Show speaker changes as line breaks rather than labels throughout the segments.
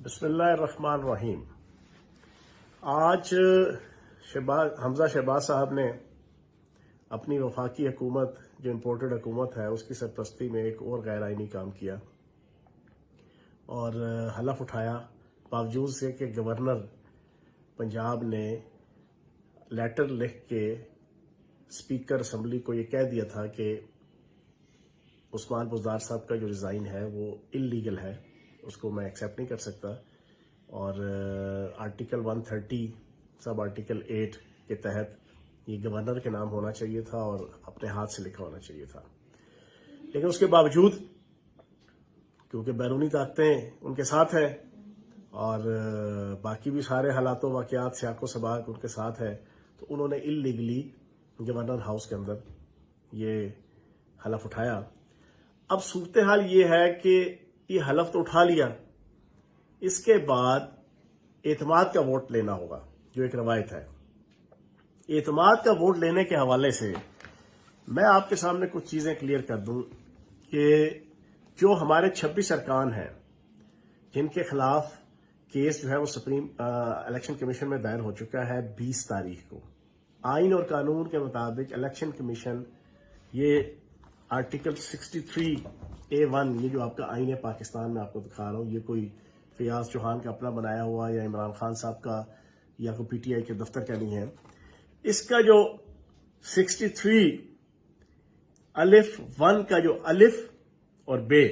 بسم اللہ الرحمن الرحیم۔ آج حمزہ شہباز صاحب نے اپنی وفاقی حکومت جو امپورٹڈ حکومت ہے اس کی سرپرستی میں ایک اور غیر آئینی کام کیا اور حلف اٹھایا، باوجود سے کہ گورنر پنجاب نے لیٹر لکھ کے اسپیکر اسمبلی کو یہ کہہ دیا تھا کہ عثمان بزدار صاحب کا جو ریزائن ہے وہ انلیگل ہے، اس کو میں ایکسیپٹ نہیں کر سکتا، اور آرٹیکل 130 سب آرٹیکل 8 کے تحت یہ گورنر کے نام ہونا چاہیے تھا اور اپنے ہاتھ سے لکھا ہونا چاہیے تھا۔ لیکن اس کے باوجود کیونکہ بیرونی طاقتیں ان کے ساتھ ہیں اور باقی بھی سارے حالات و واقعات سیاق و سباق ان کے ساتھ ہے، تو انہوں نے انلیگلی گورنر ہاؤس کے اندر یہ حلف اٹھایا۔ اب صورتحال یہ ہے کہ یہ حلف تو اٹھا لیا، اس کے بعد اعتماد کا ووٹ لینا ہوگا، جو ایک روایت ہے۔ اعتماد کا ووٹ لینے کے حوالے سے میں آپ کے سامنے کچھ چیزیں کلیئر کر دوں کہ جو ہمارے 26 ارکان ہیں جن کے خلاف کیس جو ہے وہ سپریم الیکشن کمیشن میں دائر ہو چکا ہے 20 تاریخ کو، آئین اور قانون کے مطابق الیکشن کمیشن یہ آرٹیکل 63A1 یہ جو آپ کا آئین پاکستان میں آپ کو دکھا رہا ہوں، یہ کوئی فیاض چوہان کا اپنا بنایا ہوا یا عمران خان صاحب کا یا کوئی پی ٹی آئی کے دفتر کا نہیں ہے۔ اس کا جو 63(1) کا جو الف اور بے،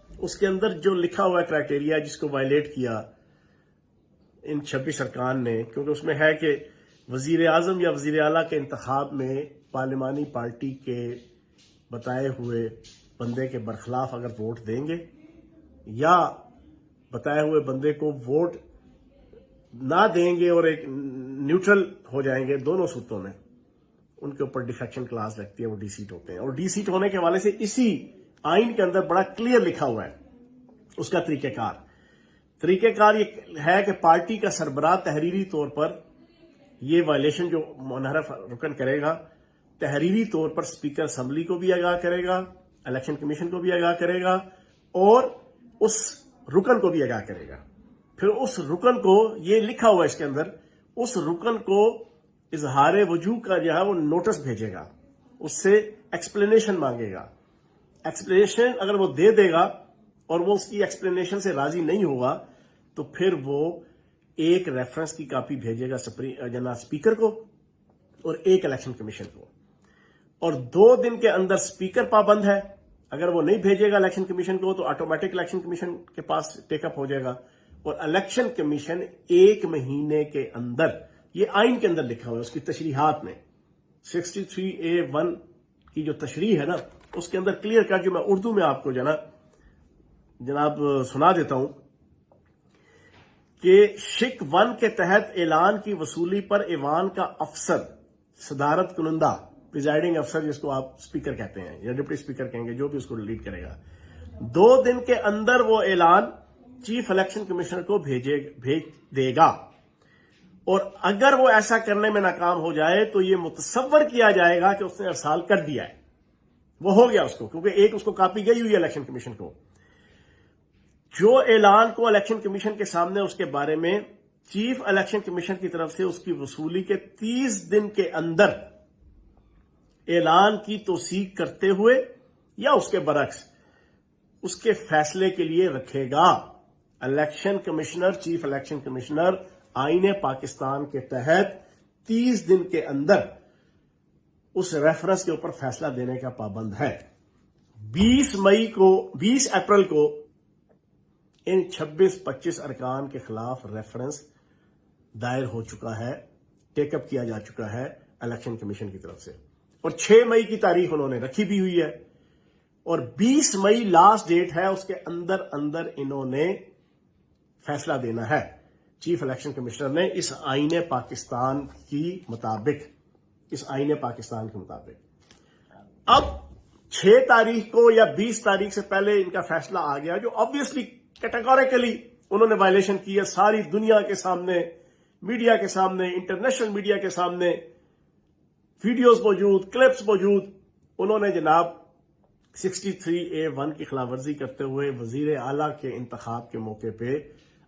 اس کے اندر جو لکھا ہوا کرائٹیریا جس کو وائلیٹ کیا ان 26 ارکان نے، کیونکہ اس میں ہے کہ وزیر اعظم یا وزیر اعلیٰ کے انتخاب میں پارلیمانی پارٹی کے بتائے ہوئے بندے کے برخلاف اگر ووٹ دیں گے یا بتائے ہوئے بندے کو ووٹ نہ دیں گے اور ایک نیوٹرل ہو جائیں گے، دونوں صورتوں میں ان کے اوپر ڈیفیکشن کلاس لگتی ہے، وہ ڈی سیٹ ہوتے ہیں۔ اور ڈی سیٹ ہونے کے حوالے سے اسی آئین کے اندر بڑا کلیئر لکھا ہوا ہے اس کا طریقہ کار یہ ہے کہ پارٹی کا سربراہ تحریری طور پر یہ وائلیشن جو منحرف رکن کرے گا، تحریری طور پر اسپیکر اسمبلی کو بھی آگاہ کرے گا، الیکشن کمیشن کو بھی آگاہ کرے گا اور اس رکن کو بھی آگاہ کرے گا۔ پھر اس رکن کو یہ لکھا ہوا ہے اس کے اندر، اس رکن کو اظہار وجوہ کا جو ہے وہ نوٹس بھیجے گا، اس سے ایکسپلینیشن مانگے گا۔ ایکسپلینیشن اگر وہ دے دے گا اور وہ اس کی ایکسپلینیشن سے راضی نہیں ہوگا تو پھر وہ ایک ریفرنس کی کاپی بھیجے گا جناب اسپیکر کو اور ایک الیکشن کمیشن کو، اور 2 دن کے اندر اسپیکر پابند ہے، اگر وہ نہیں بھیجے گا الیکشن کمیشن کو تو آٹومیٹک الیکشن کمیشن کے پاس ٹیک اپ ہو جائے گا، اور الیکشن کمیشن 1 مہینے کے اندر، یہ آئین کے اندر لکھا ہوا ہے اس کی تشریحات میں 63A1 کی جو تشریح ہے نا، اس کے اندر کلیئر کر جو میں اردو میں آپ کو جناب سنا دیتا ہوں کہ شک 1 کے تحت اعلان کی وصولی پر ایوان کا افسر، صدارت کنندہ، پریزائڈنگ افسر جس کو آپ اسپیکر کہتے ہیں یا ڈپٹی اسپیکر کہیں گے، جو بھی اس کو لیڈ کرے گا، 2 دن کے اندر وہ اعلان چیف الیکشن کمشنر کو بھیج دے گا، اور اگر وہ ایسا کرنے میں ناکام ہو جائے تو یہ متصور کیا جائے گا کہ اس نے ارسال کر دیا ہے، وہ ہو گیا اس کو، کیونکہ ایک اس کو کاپی گئی ہوئی ہے الیکشن کمیشن کو۔ جو اعلان کو الیکشن کمیشن کے سامنے اس کے بارے میں چیف الیکشن کمیشن کی طرف سے اس کی وصولی کے 30 دن کے اندر اعلان کی توثیق کرتے ہوئے یا اس کے برعکس اس کے فیصلے کے لیے رکھے گا، election commissioner, chief election commissioner آئین پاکستان کے تحت 30 دن کے اندر اس ریفرنس کے اوپر فیصلہ دینے کا پابند ہے۔ 20 اپریل کو ان 26 ارکان کے خلاف ریفرنس دائر ہو چکا ہے، ٹیک اپ کیا جا چکا ہے الیکشن کمیشن کی طرف سے، اور 6 مئی کی تاریخ انہوں نے رکھی بھی ہوئی ہے، اور 20 مئی لاسٹ ڈیٹ ہے، اس کے اندر انہوں نے فیصلہ دینا ہے چیف الیکشن کمشنر نے اس آئین پاکستان کے مطابق۔ اب 6 تاریخ کو یا 20 تاریخ سے پہلے ان کا فیصلہ آ گیا، جو آبویسلی کیٹیگوریکلی انہوں نے وائلیشن کی ہے، ساری دنیا کے سامنے، میڈیا کے سامنے، انٹرنیشنل میڈیا کے سامنے، ویڈیوز موجود، کلپس موجود، انہوں نے جناب 63A1 کی خلاف ورزی کرتے ہوئے وزیر اعلیٰ کے انتخاب کے موقع پہ